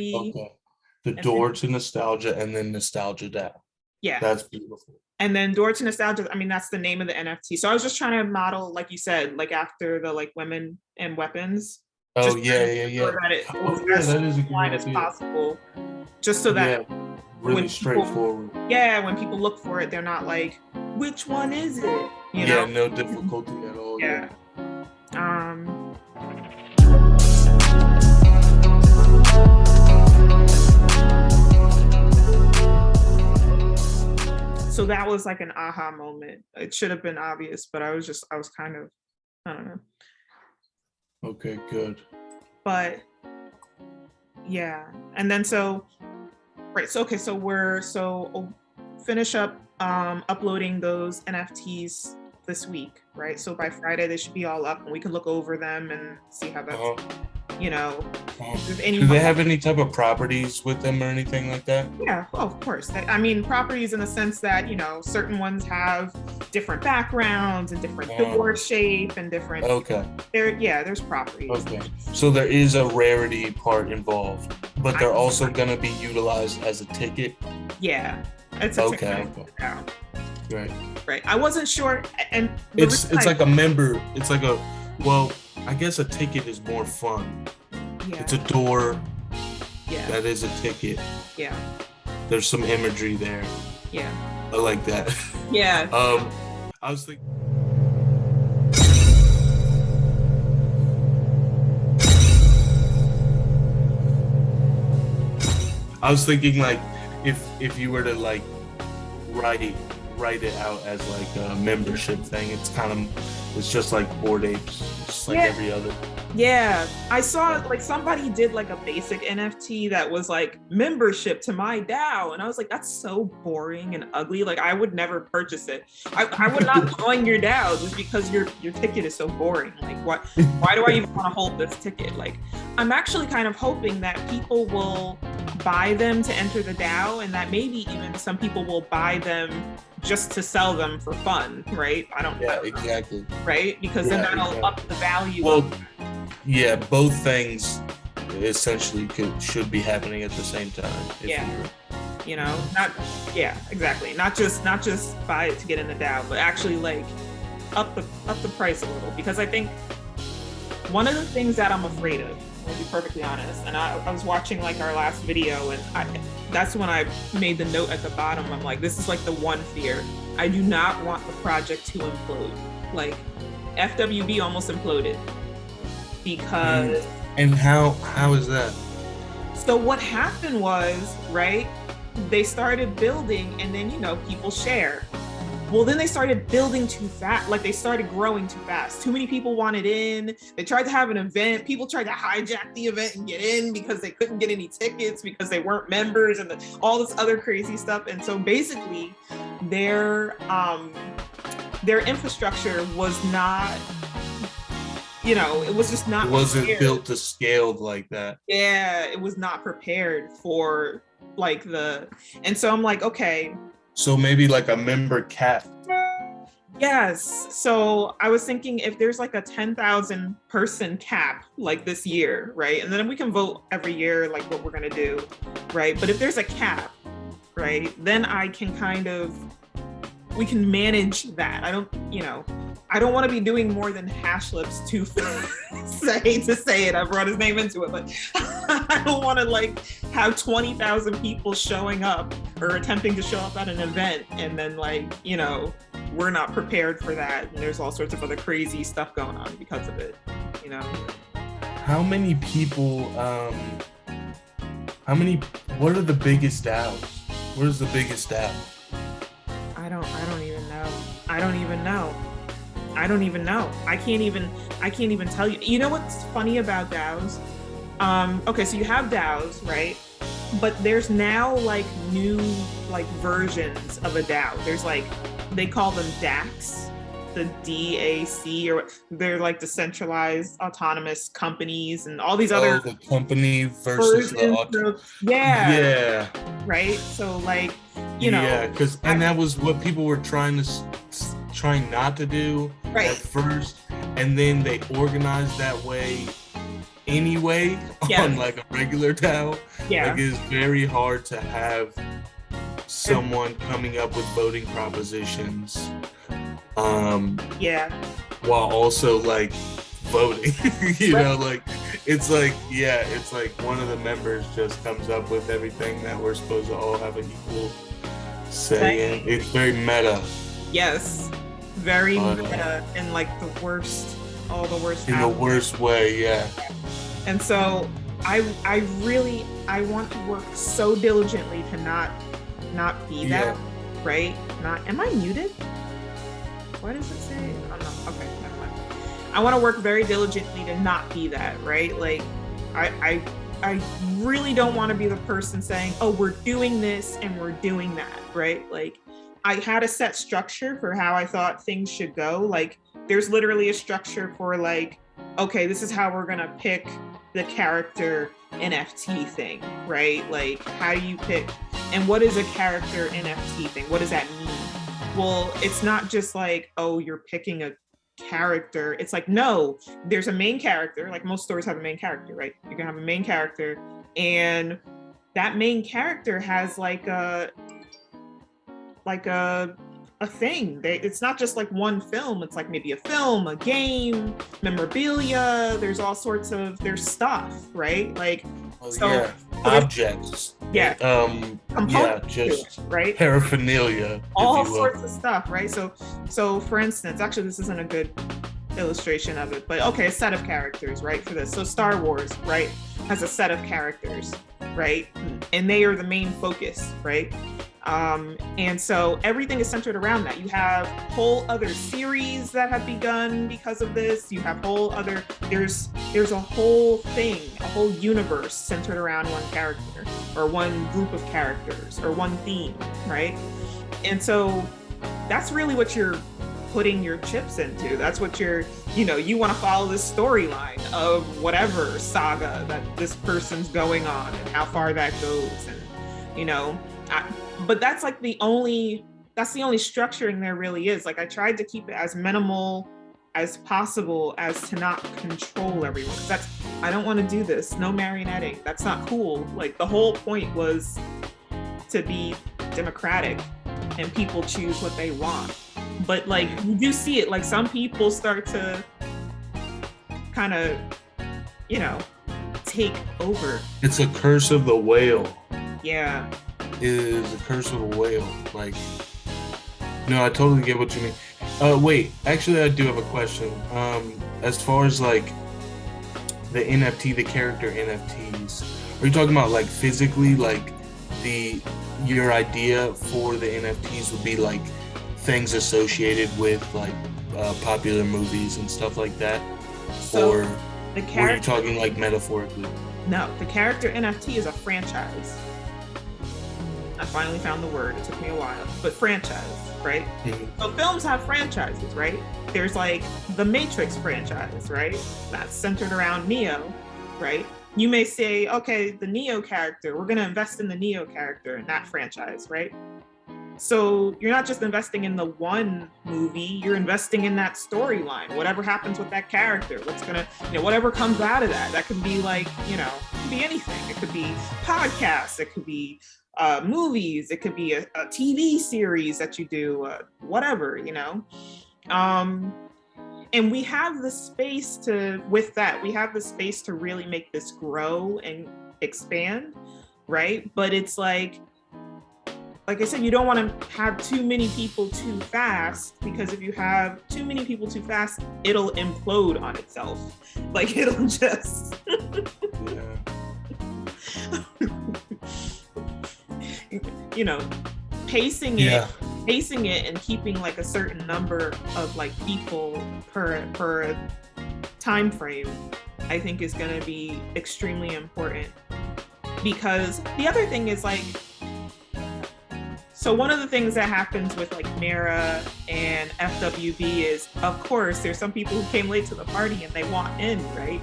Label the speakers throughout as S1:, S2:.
S1: Okay. The door to nostalgia and then Nostalgia DAO.
S2: Yeah.
S1: That's beautiful.
S2: And then Door to Nostalgia, I mean, that's the name of the NFT. So I was just trying to model, like you said, like after the like women and weapons.
S1: Oh,
S2: Just
S1: yeah.
S2: that it was
S1: Yeah,
S2: as
S1: that is a great
S2: line as
S1: idea.
S2: possible. Just so that
S1: really straightforward.
S2: When people look for it, they're not like, which one is it? You know?
S1: No difficulty at all.
S2: Yeah. So that was like an aha moment. It should have been obvious, but I was kind of, I don't know.
S1: Okay, good.
S2: But yeah. And then so we'll finish up uploading those NFTs this week, right? So by Friday they should be all up and we can look over them and see how that's
S1: do they have any type of properties with them or anything like that?
S2: Yeah, well, of course. I mean, properties in the sense that, certain ones have different backgrounds and different door shape and different.
S1: Okay.
S2: There's properties.
S1: Okay. So there is a rarity part involved, but they're also going to be utilized as a ticket?
S2: Yeah. It's a ticket.
S1: Right.
S2: Right. I wasn't sure. And
S1: it's like a member. It's like I guess a ticket is more fun. Yeah. It's a door.
S2: Yeah.
S1: That is a ticket.
S2: Yeah.
S1: There's some imagery there.
S2: Yeah.
S1: I like that.
S2: Yeah.
S1: I was thinking. Like if you were to like write it out as like a membership thing, it's just like Bored Apes, just like every other.
S2: Yeah, I saw like somebody did like a basic NFT that was like membership to my DAO, and I was like, that's so boring and ugly. Like I would never purchase it. I would not join your DAO just because your ticket is so boring. Like why do I even want to hold this ticket? Like I'm actually kind of hoping that people will buy them to enter the DAO, and that maybe even some people will buy them just to sell them for fun, right? I don't know.
S1: Yeah, exactly.
S2: Right? Because then that'll up the value.
S1: Well, yeah, both things essentially should be happening at the same time.
S2: Exactly. Not just buy it to get in the DAO, but actually like up the price a little, because I think one of the things that I'm afraid of, I'll be perfectly honest, and I was watching like our last video, and that's when I made the note at the bottom. I'm like, this is like the one fear. I do not want the project to implode. Like FWB almost imploded because.
S1: And how is that?
S2: So what happened was, right, they started building and then, people share. Well, then they started building too fast. Like they started growing too fast. Too many people wanted in. They tried to have an event. People tried to hijack the event and get in because they couldn't get any tickets because they weren't members and all this other crazy stuff. And so basically their infrastructure was not, it was just not.
S1: It wasn't built to scale like that.
S2: Yeah, it was not prepared for like and so I'm like, okay.
S1: So maybe like a member cap.
S2: Yes. So I was thinking if there's like a 10,000 person cap like this year, right? And then we can vote every year like what we're going to do, right? But if there's a cap, right, then I can we can manage that. I don't want to be doing more than HashLips to say it. I brought his name into it, but I don't want to like have 20,000 people showing up or attempting to show up at an event and then like, we're not prepared for that. And there's all sorts of other crazy stuff going on because of it,
S1: How many people, what are the biggest DAOs? What is the biggest DAO? I don't
S2: even know. I can't even tell you. You know what's funny about DAOs? Okay, so you have DAOs, right? But there's now like new like versions of a DAO. There's like, they call them DACs, the DAC, or they're like decentralized autonomous companies and all these other.
S1: The company versus the
S2: yeah. Right. So like,
S1: Yeah, and that was what people were trying not to do at first, and then they organized that way anyway
S2: Yeah.
S1: on like a regular DAO.
S2: Yeah.
S1: Like it's very hard to have someone coming up with voting propositions
S2: Yeah.
S1: while also like voting. You know, like it's like one of the members just comes up with everything that we're supposed to all have an equal say in. It's very meta.
S2: Yes. Very meta in like the worst, all the worst.
S1: In the worst way, yeah.
S2: And so I want to work so diligently to not be that, right? Am I muted? What does it say? Oh no, okay, never mind. I want to work very diligently to not be that, right? Like I really don't want to be the person saying, oh, we're doing this and we're doing that, right? Like I had a set structure for how I thought things should go. Like there's literally a structure for like, okay, this is how we're gonna pick the character NFT thing, right? Like how do you pick, and what is a character NFT thing? What does that mean? Well, it's not just like, oh, you're picking a character. It's like, no, there's a main character. Like most stories have a main character, right? You're gonna have a main character, and that main character has like a thing. It's not just like one film. It's like maybe a film, a game, memorabilia. There's all sorts of, there's stuff, right? Like,
S1: objects.
S2: Yeah.
S1: Components, just
S2: right?
S1: Paraphernalia.
S2: All sorts of stuff, right? So for instance, actually, this isn't a good illustration of it, but okay, a set of characters, right? For this. So Star Wars, right, has a set of characters, right? And they are the main focus, right? And so everything is centered around that. You have whole other series that have begun because of this. You have whole other, there's a whole thing, a whole universe centered around one character or one group of characters or one theme, right? And so that's really what you're putting your chips into. That's what you want to follow this storyline of whatever saga that this person's going on and how far that goes. And, but that's like the only structuring there really is. Like I tried to keep it as minimal as possible as to not control everyone. I don't want to do this. No marionetting. That's not cool. Like the whole point was to be democratic and people choose what they want. But like you do see it, like some people start to kind of, take over.
S1: It's a curse of the whale.
S2: Yeah.
S1: It is a curse of a whale. Like, no, I totally get what you mean. Wait, actually, I do have a question. As far as like the NFT, the character NFTs, are you talking about like physically, like your idea for the NFTs would be like things associated with like popular movies and stuff like that?
S2: So
S1: or were you talking like metaphorically?
S2: No, the character NFT is a franchise. I finally found the word. It took me a while, but franchise, right? Mm-hmm. So films have franchises, right? There's like the Matrix franchise, right? That's centered around Neo, right? You may say, okay, the Neo character, we're going to invest in the Neo character in that franchise, right? So you're not just investing in the one movie, you're investing in that storyline. Whatever happens with that character, whatever comes out of that. That could be like, it could be anything. It could be podcasts, it could be movies, it could be a TV series that you do, whatever, and we have the space to really make this grow and expand, right? But it's like I said, you don't want to have too many people too fast, because if you have too many people too fast, it'll implode on itself. Like it'll just pacing it and keeping like a certain number of like people per time frame, I think is going to be extremely important. Because the other thing is like, so one of the things that happens with like Mira and FWB is, of course, there's some people who came late to the party and they want in, right?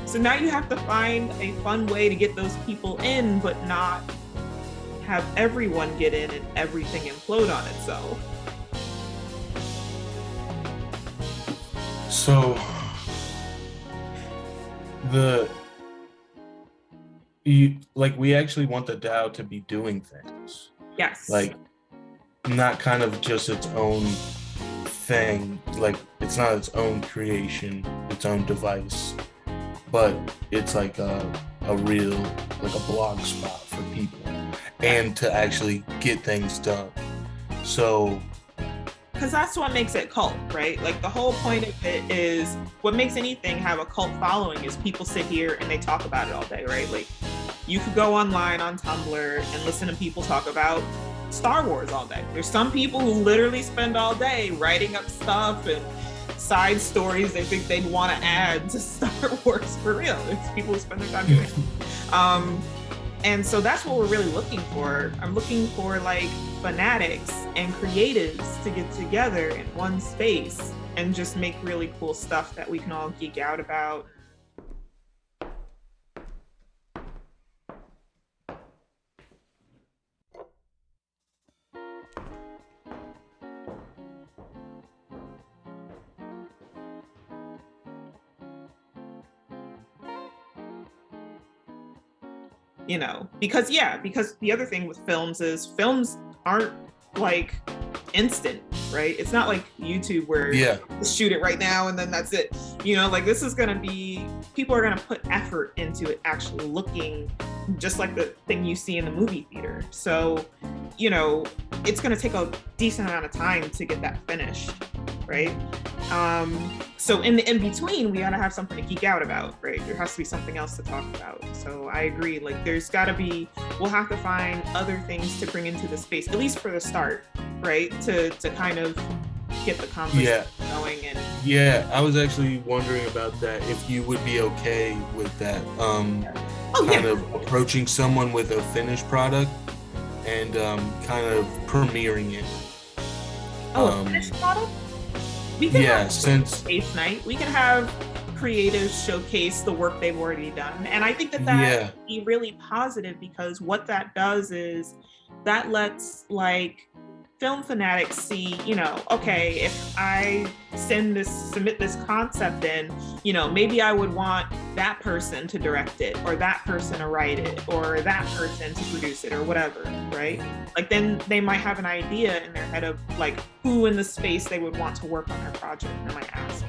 S2: So now you have to find a fun way to get those people in, but not have everyone get in and everything implode on itself.
S1: So we actually want the DAO to be doing things,
S2: Yes.
S1: like not kind of just its own thing. Like it's not its own creation, its own device, but it's like a real, like a blog spot for people and to actually get things done. So
S2: because that's what makes it cult, right? Like the whole point of it is what makes anything have a cult following is people sit here and they talk about it all day, right? Like you could go online on Tumblr and listen to people talk about Star Wars all day. There's some people who literally spend all day writing up stuff and side stories they think they'd want to add to Star Wars for real. There's people who spend their time doing it. And so that's what we're really looking for. I'm looking for like fanatics and creatives to get together in one space and just make really cool stuff that we can all geek out about. You know, because the other thing with films is films aren't like instant, right? It's not like YouTube where you shoot it right now and then that's it. You know, like this is gonna be, people are gonna put effort into it actually looking just like the thing you see in the movie theater. So, you know, it's gonna take a decent amount of time to get that finished, right? So in the in-between, we gotta have something to geek out about, right? There has to be something else to talk about. So I agree, like there's gotta be, we'll have to find other things to bring into the space, at least for the start, right? To kind of get the conversation going. And
S1: I was actually wondering about that, if you would be okay with that, kind of approaching someone with a finished product and kind of premiering it.
S2: A finished product? We can have space night. We can have creatives showcase the work they've already done. And I think that would be really positive, because what that does is that lets film fanatics see, you know, okay, if I submit this concept in, you know, maybe I would want that person to direct it, or that person to write it, or that person to produce it, or whatever, right? Like then they might have an idea in their head of like who in the space they would want to work on their project, and they might ask,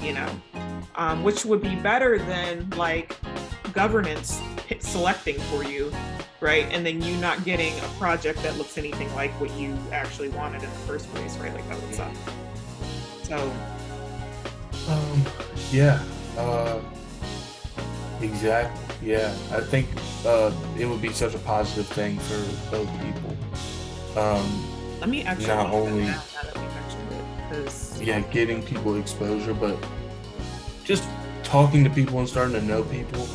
S2: you know, which would be better than like governance selecting for you, right? And then you not getting a project that looks anything like what you actually wanted in the first place, right? Like that would suck. So
S1: exactly. Yeah, I think it would be such a positive thing for both people.
S2: Let me actually
S1: not only
S2: now that we mentioned it, because
S1: getting people exposure, but just talking to people and starting to know people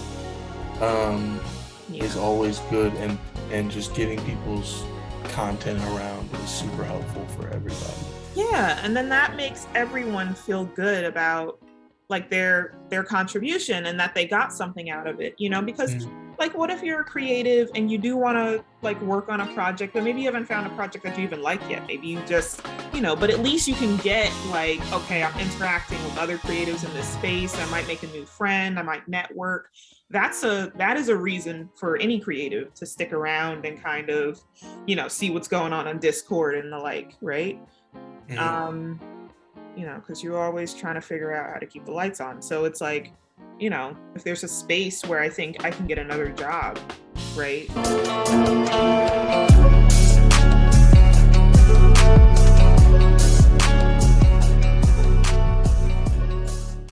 S1: is always good, and just getting people's content around is super helpful for everybody.
S2: Yeah, and then that makes everyone feel good about like their contribution and that they got something out of it, you know, because like what if you're a creative and you do want to like work on a project, but maybe you haven't found a project that you even like yet. Maybe you just, you know, but at least you can get like, okay, I'm interacting with other creatives in this space. I might make a new friend. I might network. That is a reason for any creative to stick around and kind of, you know, see what's going on Discord and the like, right? You know, because you're always trying to figure out how to keep the lights on. So it's like, you know, if there's a space where I think I can get another job, right?